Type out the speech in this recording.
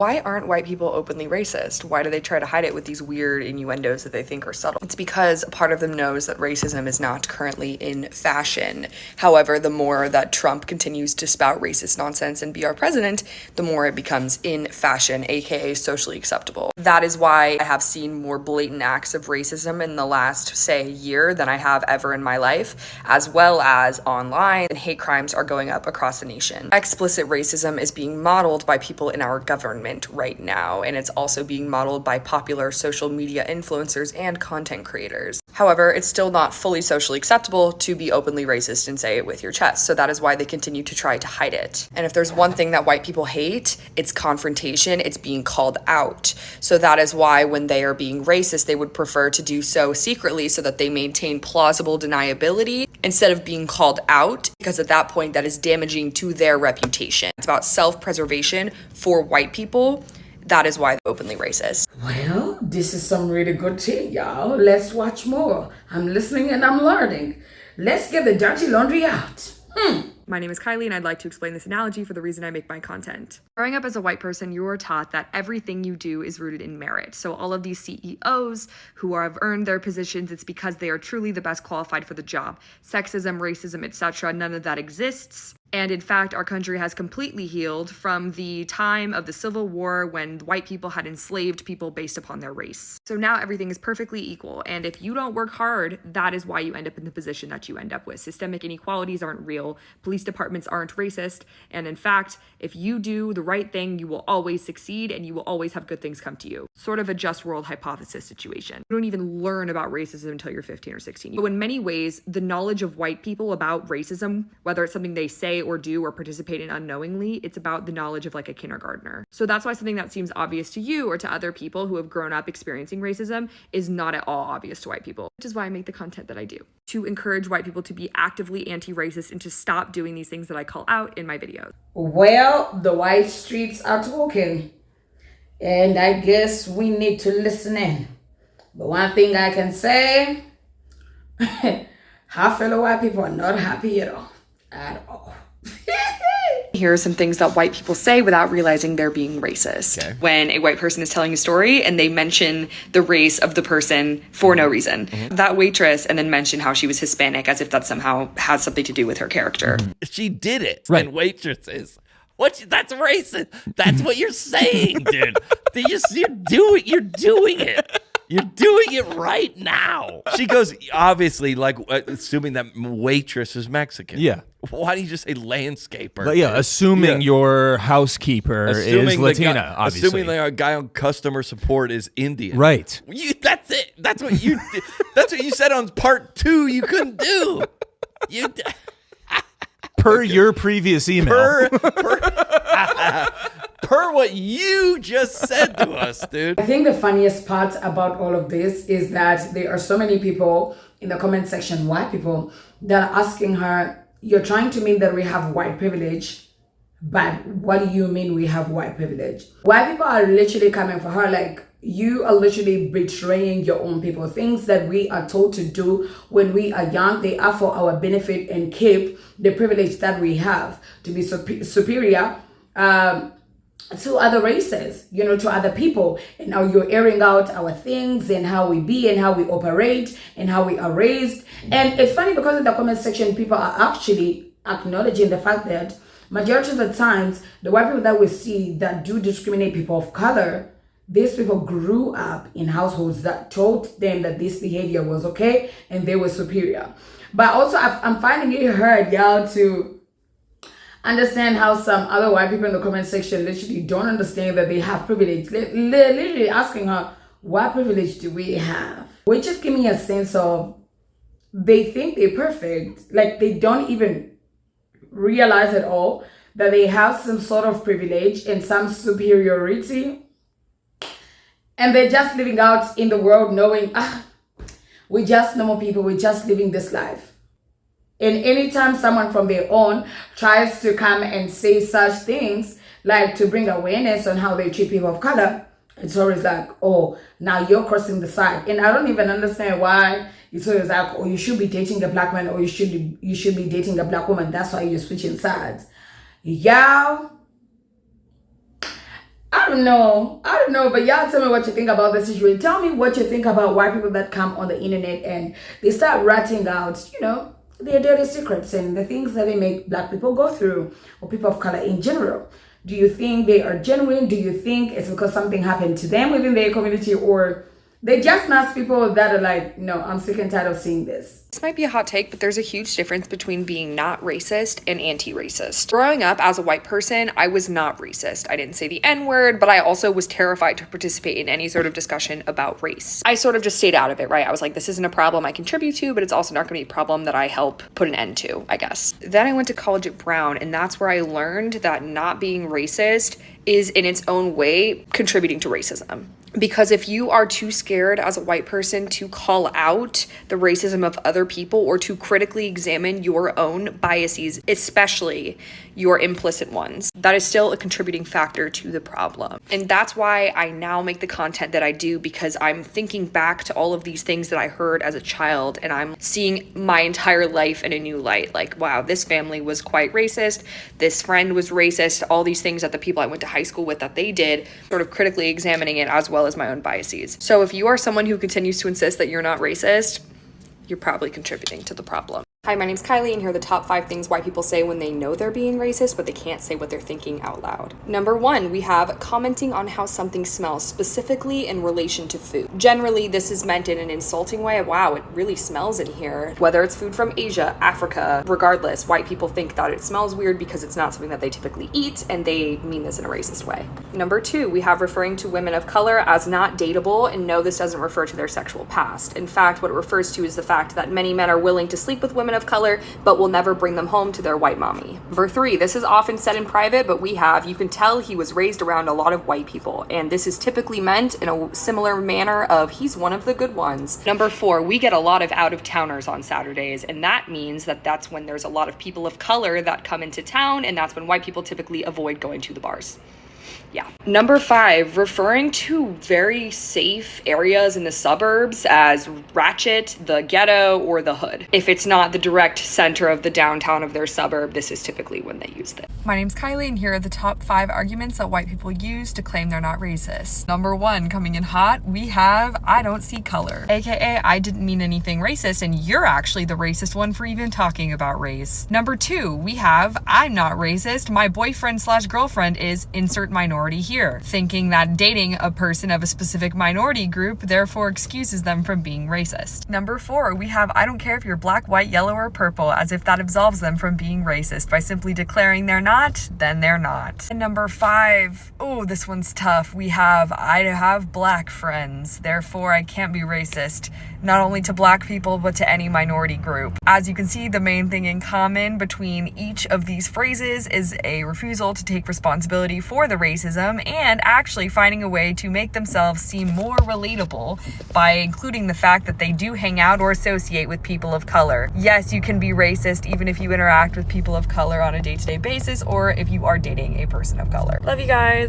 Why aren't white people openly racist? Why do they try to hide it with these weird innuendos that they think are subtle? It's because part of them knows that racism is not currently in fashion. However, the more that Trump continues to spout racist nonsense and be our president, the more it becomes in fashion, aka socially acceptable. That is why I have seen more blatant acts of racism in the last, say, year than I have ever in my life, as well as online, and hate crimes are going up across the nation. Explicit racism is being modeled by people in our government right now, and it's also being modeled by popular social media influencers and content creators. However, it's still not fully socially acceptable to be openly racist and say it with your chest, so that is why they continue to try to hide it. And if there's one thing that white people hate, it's confrontation, it's being called out. So that is why when they are being racist, they would prefer to do so secretly so that they maintain plausible deniability instead of being called out, because at that point that is damaging to their reputation. It's about self-preservation for white people. That is why they're openly racist. Well, this is some really good tea, y'all. Let's watch more. I'm listening and I'm learning. Let's get the dirty laundry out. My name is Kylie, and I'd like to explain this analogy for the reason I make my content. Growing up as a white person, you are taught that everything you do is rooted in merit. So all of these CEOs who have earned their positions, it's because they are truly the best qualified for the job. Sexism, racism, etc., none of that exists. And in fact, our country has completely healed from the time of the Civil War when white people had enslaved people based upon their race. So now everything is perfectly equal. And if you don't work hard, that is why you end up in the position that you end up with. Systemic inequalities aren't real. Police departments aren't racist. And in fact, if you do the right thing, you will always succeed and you will always have good things come to you. Sort of a just world hypothesis situation. You don't even learn about racism until you're 15 or 16. So in many ways, the knowledge of white people about racism, whether it's something they say or do or participate in unknowingly, it's about the knowledge of like a kindergartner. So that's why something that seems obvious to you or to other people who have grown up experiencing racism is not at all obvious to white people, which is why I make the content that I do, to encourage white people to be actively anti-racist and to stop doing these things that I call out in my videos. Well, the white streets are talking, and I guess we need to listen in. But one thing I can say, our fellow white people are not happy at all. At all. Here are some things that white people say without realizing they're being racist. Okay. When a white person is telling a story and they mention the race of the person for no reason. That waitress, and then mention how she was Hispanic as if that somehow has something to do with her character. She did it. Right. And waitresses. That's racist. That's what you're saying, dude. You're doing it. You're doing it right now. She goes, obviously, like, assuming that waitress is Mexican. Yeah. Why don't you just say landscaper? But yeah, assuming your housekeeper is Latina, obviously. Assuming the guy on customer support is Indian. Right. That's it. That's what you That's what you said on part 2 you couldn't do. Per your previous email. Per what you just said to us, dude. I think the funniest part about all of this is that there are so many people in the comment section, white people, that are asking her, you're trying to mean that we have white privilege, but what do you mean we have white privilege? White people are literally coming for her like, you are literally betraying your own people. Things that we are told to do when we are young, they are for our benefit and keep the privilege that we have to be superior to other races, to other people. And now you're airing out our things and how we be and how we operate and how we are raised. And it's funny because in the comment section, people are actually acknowledging the fact that majority of the times, the white people that we see that do discriminate people of color, these people grew up in households that told them that this behavior was okay and they were superior. But also, I'm finding it hard, y'all, to understand how some other white people in the comment section literally don't understand that they have privilege. Literally asking her, what privilege do we have? Which is giving me a sense of they think they're perfect. Like they don't even realize at all that they have some sort of privilege and some superiority. And they're just living out in the world knowing, we're just normal people, we're just living this life. And anytime someone from their own tries to come and say such things, like to bring awareness on how they treat people of color, it's always like, oh, now you're crossing the side. And I don't even understand why it's always like, oh, you should be dating a black man or you should be dating a black woman. That's why you're switching sides. Y'all, I I don't know, but y'all tell me what you think about the situation. Tell me what you think about white people that come on the internet and they start ratting out, their dirty secrets and the things that they make black people go through, or people of color in general. Do you think they are genuine? Do you think it's because something happened to them within their community, or they just nice people that are like, no, I'm sick and tired of seeing this? This might be a hot take, but there's a huge difference between being not racist and anti-racist. Growing up as a white person, I was not racist. I didn't say the N-word, but I also was terrified to participate in any sort of discussion about race. I sort of just stayed out of it, right? I was like, this isn't a problem I contribute to, but it's also not gonna be a problem that I help put an end to, I guess. Then I went to college at Brown, and that's where I learned that not being racist is in its own way contributing to racism. Because if you are too scared as a white person to call out the racism of other people or to critically examine your own biases, especially your implicit ones, that is still a contributing factor to the problem. And that's why I now make the content that I do, because I'm thinking back to all of these things that I heard as a child and I'm seeing my entire life in a new light. Like, wow, this family was quite racist. This friend was racist. All these things that the people I went to high school with that they did, sort of critically examining it as well as my own biases. So if you are someone who continues to insist that you're not racist, you're probably contributing to the problem. Hi, my name's Kylie, and here are the top 5 things white people say when they know they're being racist, but they can't say what they're thinking out loud. Number 1, we have commenting on how something smells, specifically in relation to food. Generally, this is meant in an insulting way. Wow, it really smells in here. Whether it's food from Asia, Africa, regardless, white people think that it smells weird because it's not something that they typically eat, and they mean this in a racist way. Number 2, we have referring to women of color as not dateable, and no, this doesn't refer to their sexual past. In fact, what it refers to is the fact that many men are willing to sleep with women of color, but will never bring them home to their white mommy. Number 3, this is often said in private, but you can tell he was raised around a lot of white people, and this is typically meant in a similar manner of he's one of the good ones. Number 4, we get a lot of out-of-towners on Saturdays, and that means that that's when there's a lot of people of color that come into town, and that's when white people typically avoid going to the bars. Yeah. Number 5, referring to very safe areas in the suburbs as ratchet, the ghetto, or the hood. If it's not the direct center of the downtown of their suburb, this is typically when they use it. My name's Kylie, and here are the top 5 arguments that white people use to claim they're not racist. Number 1, coming in hot, we have, I don't see color. AKA, I didn't mean anything racist, and you're actually the racist one for even talking about race. Number 2, we have, I'm not racist, my boyfriend/girlfriend is insert minority here, thinking that dating a person of a specific minority group therefore excuses them from being racist. Number 4, we have I don't care if you're black, white, yellow, or purple, as if that absolves them from being racist by simply declaring they're not, then they're not. And number 5, oh, this one's tough. We have I have black friends, therefore I can't be racist, not only to black people, but to any minority group. As you can see, the main thing in common between each of these phrases is a refusal to take responsibility for the racism and actually finding a way to make themselves seem more relatable by including the fact that they do hang out or associate with people of color. Yes, you can be racist even if you interact with people of color on a day-to-day basis or if you are dating a person of color. Love you guys.